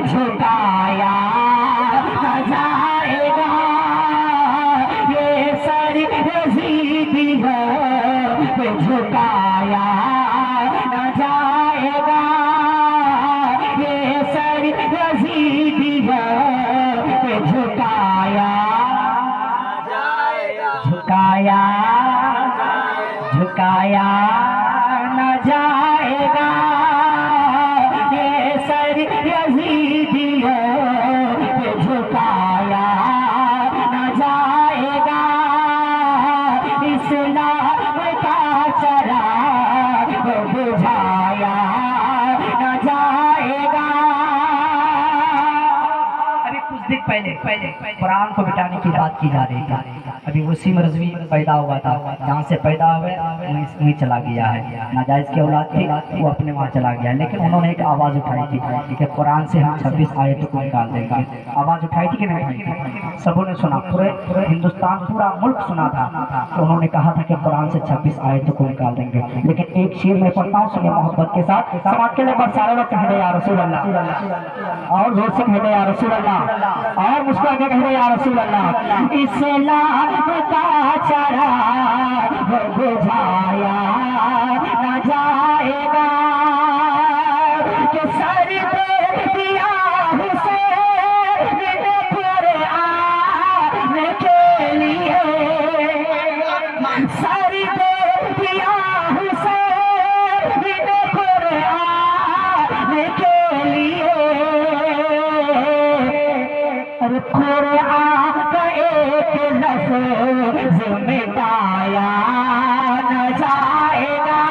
झुकाया न जाएगा, ये सर यजीदियों पे झुकाया न जाएगा, ये सर यजीदियों पे झुकाया झुकाया झुकाया न जाएगा, ये सर यजीदियों पे झुकाया न जाएगा, इस्लाम का चराग बुझाया न जाएगा। अभी कुछ दिन पहले कुरान को मिटाने की बात की जा रही थी। अभी वसीम रज़वी पैदा हुआ था, जहाँ से पैदा हुए वहीं चला गया है। नाजायज की औलाद थी, वो अपने वहाँ चला गया, लेकिन उन्होंने एक आवाज़ उठाई थी कि कुरान से हम 26 आयतों को निकाल देंगे। आवाज़ उठाई थी कि नहीं उठाई थी? सबों ने सुना, पूरे हिंदुस्तान पूरा मुल्क सुना था कि उन्होंने कहा था कि कुरान से 26 आयतों को निकाल देंगे। लेकिन एक शेर में पढ़ता हूँ, सुनिए मोहब्बत के साथ। समाज के लिए सारे लोग कह रहे या रसूल अल्लाह, और जोर से कह रहे या रसूल अल्लाह, और मुस्कुरा के कह रहे या रसूल अल्लाह। इस्लाम का चराग बुझाया न जाएगा, कि सर पे दिया हुसैन कुरान के लिए, सर पे दिया हुसैन कुरान के लिए, अरे कुरान का एक लफ्ज़ मिटाया न जाएगा,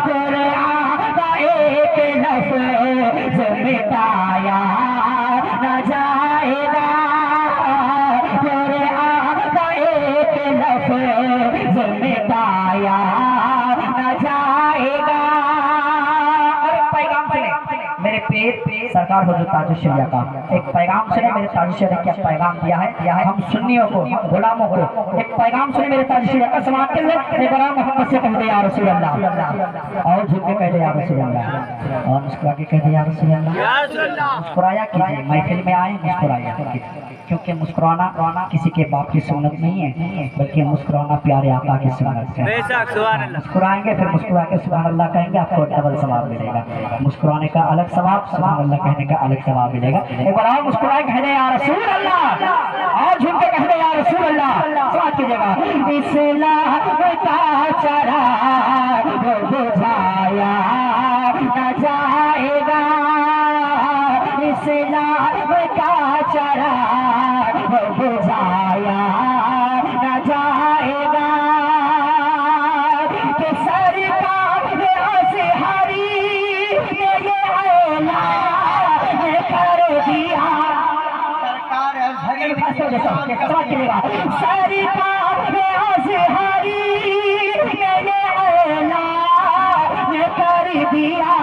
कुरान का एक लफ्ज़ मिटाया न जाएगा, कुरान का एक लफ्ज़ मिटाया न जाएगा। और पैगाम सुने मेरे पीर सरकार हुज़ूर ताजुल शरिया का, एक पैगाम सुने मेरे ताजुल शरिया क्या पैगाम दिया है हम सुन्नियों को, हम गुलामों को। एक पैगाम सुने मेरे ताजुल शरिया का, समाज के लिए बड़ा मोहब्बत से कह दे या रसूल अल्लाह, और झुक के कह दे या रसूल अल्लाह, और मुस्कुरा के कह दे या रसूल अल्लाह। मुस्कुराया कीजिए, महफिल में आए मुस्कुराया कीजिए, क्योंकि मुस्कुराना किसी के बाप की सुन्नत नहीं है, बल्कि मुस्कुराना प्यारे आका की सुन्नत है। मुस्कुराएंगे फिर मुस्कुरा के सुभान अल्लाह कहेंगे, आपको डबल सवाब मिलेगा। मुस्कुराने का अलग सवाब, सुभान अल्लाह कहने का अलग सवाब मिलेगा। एक बार और मुस्कुराए कह दे या रसूल अल्लाह, और झूम के कह दे या रसूल अल्लाह। स्वाद कीजिएगा। इस्लाम का चराग बुझाया न जाएगा, इस्लाम का चराग बुझाया न जाएगा, कि सरकार अज़हरी ने ये ऐलान कर दिया, सरकार अज़हरी ने ये ऐलान कर दिया,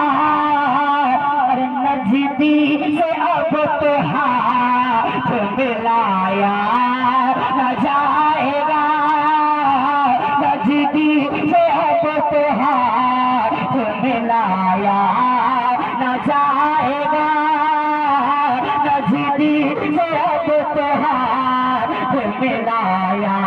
नजदी से अब तो हाथ मिलाया न जाएगा, नजदी से अब तो हाथ मिलाया न जाएगा, नजदी से अब तो हाथ मिलाया